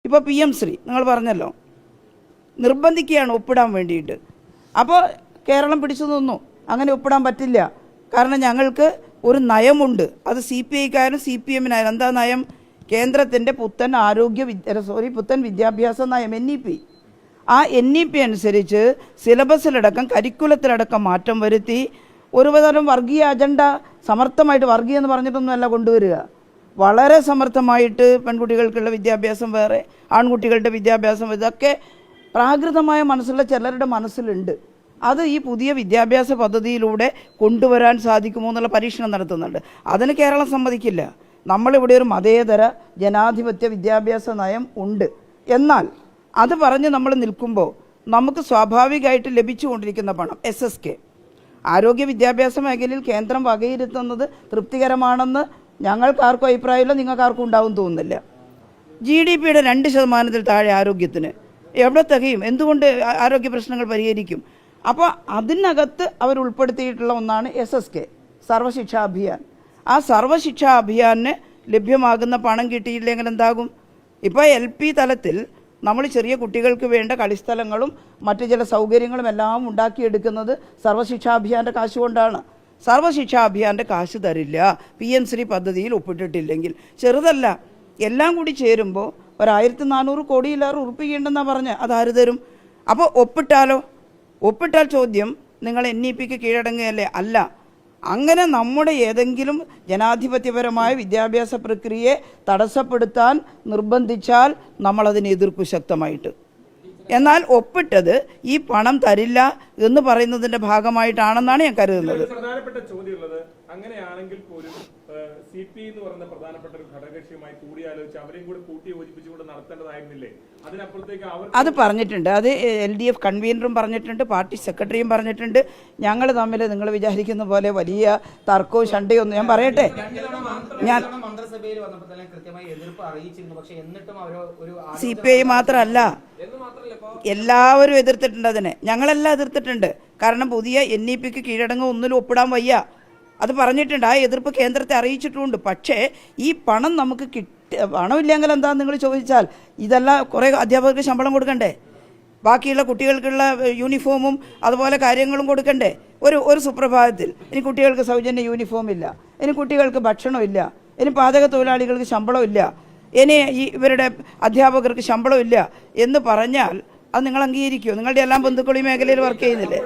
ഇപ്പോൾ PM ശ്രീ നിങ്ങൾ പറഞ്ഞല്ലോ, നിർബന്ധിക്കുകയാണ് ഒപ്പിടാൻ വേണ്ടിയിട്ട്. അപ്പോൾ കേരളം പിടിച്ചു നിന്നു, അങ്ങനെ ഒപ്പിടാൻ പറ്റില്ല. കാരണം ഞങ്ങൾക്ക് ഒരു നയമുണ്ട്, അത് CPIക്കാരും CPMനായാലും. എന്താ നയം? കേന്ദ്രത്തിൻ്റെ പുത്തൻ വിദ്യാഭ്യാസ നയം NEP. ആ NEP അനുസരിച്ച് സിലബസിലടക്കം കരിക്കുലത്തിലടക്കം മാറ്റം വരുത്തി ഒരു തരം വർഗീയ അജണ്ട സമർത്ഥമായിട്ട്, വർഗീയ എന്ന് പറഞ്ഞിട്ടൊന്നുമല്ല കൊണ്ടുവരിക, വളരെ സമർത്ഥമായിട്ട് പെൺകുട്ടികൾക്കുള്ള വിദ്യാഭ്യാസം വേറെ, ആൺകുട്ടികളുടെ വിദ്യാഭ്യാസം, ഇതൊക്കെ പ്രാകൃതമായ മനസ്സുള്ള ചിലരുടെ മനസ്സിലുണ്ട്. അത് ഈ പുതിയ വിദ്യാഭ്യാസ പദ്ധതിയിലൂടെ കൊണ്ടുവരാൻ സാധിക്കുമോ എന്നുള്ള പരീക്ഷണം നടത്തുന്നുണ്ട്. അതിന് കേരളം സമ്മതിക്കില്ല. നമ്മളിവിടെ ഒരു മതേതര ജനാധിപത്യ വിദ്യാഭ്യാസ നയം ഉണ്ട്. എന്നാൽ അത് പറഞ്ഞ് നമ്മൾ നിൽക്കുമ്പോൾ നമുക്ക് സ്വാഭാവികമായിട്ട് ലഭിച്ചുകൊണ്ടിരിക്കുന്ന പണം SSK, ആരോഗ്യ വിദ്യാഭ്യാസ മേഖലയിൽ കേന്ദ്രം വകയിരുത്തുന്നത് തൃപ്തികരമാണെന്ന് ഞങ്ങൾക്കാർക്കും അഭിപ്രായമില്ല, നിങ്ങൾക്കാർക്കും ഉണ്ടാവും തോന്നുന്നില്ല. GDPയുടെ 2% താഴെ ആരോഗ്യത്തിന് എവിടെ തികയും? എന്തുകൊണ്ട് ആരോഗ്യ പ്രശ്നങ്ങൾ പരിഹരിക്കും? അപ്പോൾ അതിനകത്ത് അവർ ഉൾപ്പെടുത്തിയിട്ടുള്ള ഒന്നാണ് SSK, സർവശിക്ഷാ അഭിയാൻ. ആ സർവശിക്ഷാ അഭിയാന് ലഭ്യമാകുന്ന പണം കിട്ടിയില്ലെങ്കിൽ എന്താകും? ഇപ്പോൾ LP തലത്തിൽ നമ്മൾ ചെറിയ കുട്ടികൾക്ക് വേണ്ട കളിസ്ഥലങ്ങളും മറ്റു ചില സൗകര്യങ്ങളും എല്ലാം ഉണ്ടാക്കിയെടുക്കുന്നത് സർവശിക്ഷാ അഭിയാൻ്റെ കാശ് കൊണ്ടാണ്. സർവശിക്ഷാ അഭിയാൻ്റെ കാശ് തരില്ല PM ശ്രീ പദ്ധതിയിൽ ഒപ്പിട്ടിട്ടില്ലെങ്കിൽ. ചെറുതല്ല, എല്ലാം കൂടി ചേരുമ്പോൾ 1400 കോടിയിലേറെ ഉറപ്പിക്കേണ്ടെന്നാണ് പറഞ്ഞത്. അതാര് തരും? അപ്പോൾ ഒപ്പിട്ടാൽ ചോദ്യം, നിങ്ങൾ NEPക്ക് കീഴടങ്ങുകയല്ലേ? അല്ല. അങ്ങനെ നമ്മുടെ ഏതെങ്കിലും ജനാധിപത്യപരമായ വിദ്യാഭ്യാസ പ്രക്രിയയെ തടസ്സപ്പെടുത്താൻ നിർബന്ധിച്ചാൽ നമ്മളതിനെ എതിർക്കും ശക്തമായിട്ട്. എന്നാൽ ഒപ്പിട്ടത് ഈ പണം തരില്ല എന്ന് പറയുന്നതിൻ്റെ ഭാഗമായിട്ടാണെന്നാണ് ഞാൻ കരുതുന്നത്. പ്രധാനപ്പെട്ട ചോദ്യമുള്ളത്, അങ്ങനെയാണെങ്കിൽ പോലും CPI എന്ന് പറയുന്ന പ്രധാനപ്പെട്ട ഒരു ഘടകകക്ഷിയുമായി കൂടിയാലോചിച്ച് അവരെയും കൂടി കൂട്ടി യോജിപ്പിച്ചുകൊണ്ട് നടത്തേണ്ടതായിരുന്നില്ലേ? അതിനപ്പുറത്തേക്ക് അത് പറഞ്ഞിട്ടുണ്ട്. അത് LDF കൺവീനറും പറഞ്ഞിട്ടുണ്ട്, പാർട്ടി സെക്രട്ടറിയും പറഞ്ഞിട്ടുണ്ട്. ഞങ്ങൾ തമ്മിൽ നിങ്ങൾ വിചാരിക്കുന്ന പോലെ വലിയ തർക്കവും ശണ്ടയും ഒന്നും, ഞാൻ പറയട്ടെ, CPI മാത്രമല്ല, എല്ലാവരും എതിർത്തിട്ടുണ്ട് അതിനെ. ഞങ്ങളെല്ലാം എതിർത്തിട്ടുണ്ട്. കാരണം പുതിയ NEPക്ക് കീഴടങ്ങും ഒന്നിലും ഒപ്പിടാൻ വയ്യ, അത് പറഞ്ഞിട്ടുണ്ട്. ആ എതിർപ്പ് കേന്ദ്രത്തെ അറിയിച്ചിട്ടുമുണ്ട്. പക്ഷേ ഈ പണം നമുക്ക് പണമില്ലെങ്കിൽ എന്താണെന്ന് നിങ്ങൾ ചോദിച്ചാൽ, ഇതെല്ലാം കുറേ അധ്യാപകർക്ക് ശമ്പളം കൊടുക്കണ്ടേ, ബാക്കിയുള്ള കുട്ടികൾക്കുള്ള യൂണിഫോമും അതുപോലെ കാര്യങ്ങളും കൊടുക്കണ്ടേ? ഒരു സുപ്രഭാതത്തിൽ ഇനി കുട്ടികൾക്ക് സൗജന്യ യൂണിഫോം ഇല്ല, ഇനി കുട്ടികൾക്ക് ഭക്ഷണമില്ല, ഇനി പാചക തൊഴിലാളികൾക്ക് ശമ്പളമില്ല, ഇനി ഇവരുടെ അധ്യാപകർക്ക് ശമ്പളമില്ല എന്ന് പറഞ്ഞാൽ അത് നിങ്ങൾ അംഗീകരിക്കുമോ? നിങ്ങളുടെ എല്ലാം ബന്ധുക്കൾ ഈ മേഖലയിൽ വർക്ക് ചെയ്യുന്നില്ലേ?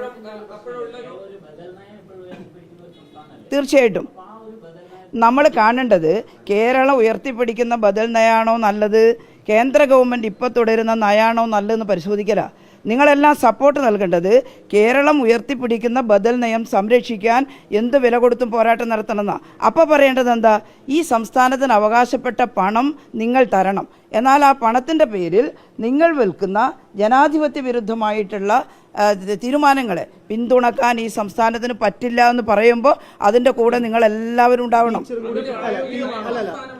തീർച്ചയായിട്ടും നമ്മൾ കാണേണ്ടത് കേരളം ഉയർത്തിപ്പിടിക്കുന്ന ബദൽ നയാണോ നല്ലത്, കേന്ദ്ര ഗവൺമെൻറ് ഇപ്പോൾ തുടരുന്ന നയാണോ നല്ലതെന്ന് പരിശോധിക്കല. നിങ്ങളെല്ലാം സപ്പോർട്ട് നൽകേണ്ടത് കേരളം ഉയർത്തിപ്പിടിക്കുന്ന ബദൽ നയം സംരക്ഷിക്കാൻ എന്ത് വില കൊടുത്തും പോരാട്ടം നടത്തണമെന്നാണ്. അപ്പോൾ പറയേണ്ടത് എന്താ? ഈ സംസ്ഥാനത്തിന് അവകാശപ്പെട്ട പണം നിങ്ങൾ തരണം. എന്നാൽ ആ പണത്തിൻ്റെ പേരിൽ നിങ്ങൾ വിൽക്കുന്ന ജനാധിപത്യ വിരുദ്ധമായിട്ടുള്ള തീരുമാനങ്ങളെ പിന്തുണക്കാൻ ഈ സംസ്ഥാനത്തിന് പറ്റില്ല എന്ന് പറയുമ്പോൾ അതിൻ്റെ കൂടെ നിങ്ങളെല്ലാവരും ഉണ്ടാവണം.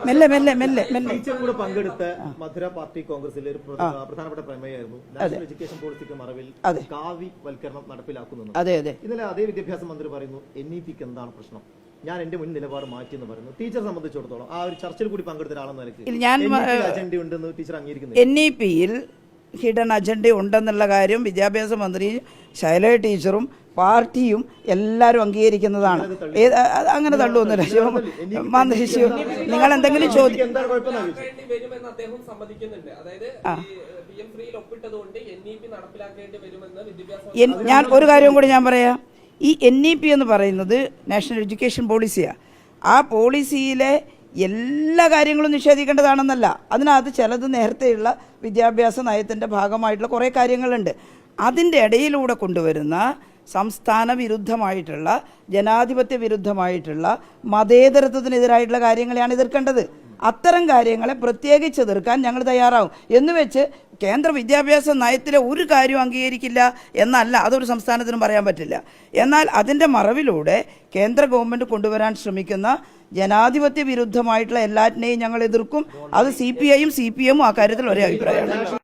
മെല്ലെ മെല്ലെ മെല്ലെ മെല്ലെ പങ്കെടുത്ത മധുര പാർട്ടി കോൺഗ്രസിലെ ഒരു പ്രധാനപ്പെട്ട പ്രമേയമായിരുന്നു നാഷണൽ എഡ്യൂക്കേഷൻ പോളിസിക്ക് മറവിൽ കാവ്യവൽക്കരണം നടപ്പിലാക്കുന്നു. അതെ അതെ. ഇന്നലെ അതേ വിദ്യാഭ്യാസ മന്ത്രി പറയുന്നു NEPക്ക് എന്താണ് പ്രശ്നം, ഞാൻ എന്റെ മുൻ നിലപാട് മാറ്റിയെന്ന് പറയുന്നു. ടീച്ചർ സംബന്ധിച്ചിടത്തോളം ആ ഒരു ചർച്ചയിൽ കൂടി പങ്കെടുത്ത ആളെന്ന നിലയ്ക്ക് അജണ്ട ഉണ്ടെന്ന് ടീച്ചർ അംഗീകരിക്കുന്നു. NEPയിൽ ഹിഡൻ അജണ്ട ഉണ്ടെന്നുള്ള കാര്യം വിദ്യാഭ്യാസ മന്ത്രി ശൈലജ ടീച്ചറും പാർട്ടിയും എല്ലാവരും അംഗീകരിക്കുന്നതാണ്. അങ്ങനെ തള്ളുവന്നില്ല മന്ത്രി. നിങ്ങൾ എന്തെങ്കിലും ചോദ്യം, ഞാൻ ഒരു കാര്യം കൂടി ഞാൻ പറയാം. ഈ NEP എന്ന് പറയുന്നത് നാഷണൽ എഡ്യൂക്കേഷൻ പോളിസിയാണ്. ആ പോളിസിയിലെ എല്ലാ കാര്യങ്ങളും നിഷേധിക്കേണ്ടതാണെന്നല്ല, അതിനകത്ത് ചിലത് നേരത്തെയുള്ള വിദ്യാഭ്യാസ നയത്തിൻ്റെ ഭാഗമായിട്ടുള്ള കുറേ കാര്യങ്ങളുണ്ട്. അതിൻ്റെ ഇടയിലൂടെ കൊണ്ടുവരുന്ന സംസ്ഥാന വിരുദ്ധമായിട്ടുള്ള ജനാധിപത്യ വിരുദ്ധമായിട്ടുള്ള മതേതരത്വത്തിനെതിരായിട്ടുള്ള കാര്യങ്ങളെയാണ് എതിർക്കേണ്ടത്. അത്തരം കാര്യങ്ങളെ പ്രത്യേകിച്ച് എതിർക്കാൻ ഞങ്ങൾ തയ്യാറാവും. എന്നുവെച്ച് കേന്ദ്ര വിദ്യാഭ്യാസ നയത്തിലെ ഒരു കാര്യവും അംഗീകരിക്കില്ല എന്നല്ല, അതൊരു സംസ്ഥാനത്തിനും പറയാൻ പറ്റില്ല. എന്നാൽ അതിൻ്റെ മറവിലൂടെ കേന്ദ്ര ഗവൺമെൻറ് കൊണ്ടുവരാൻ ശ്രമിക്കുന്ന ജനാധിപത്യ വിരുദ്ധമായിട്ടുള്ള എല്ലാറ്റിനെയും ഞങ്ങൾ എതിർക്കും. അത് CPIയും CPMും ആ കാര്യത്തിൽ ഒരേ അഭിപ്രായമാണ്.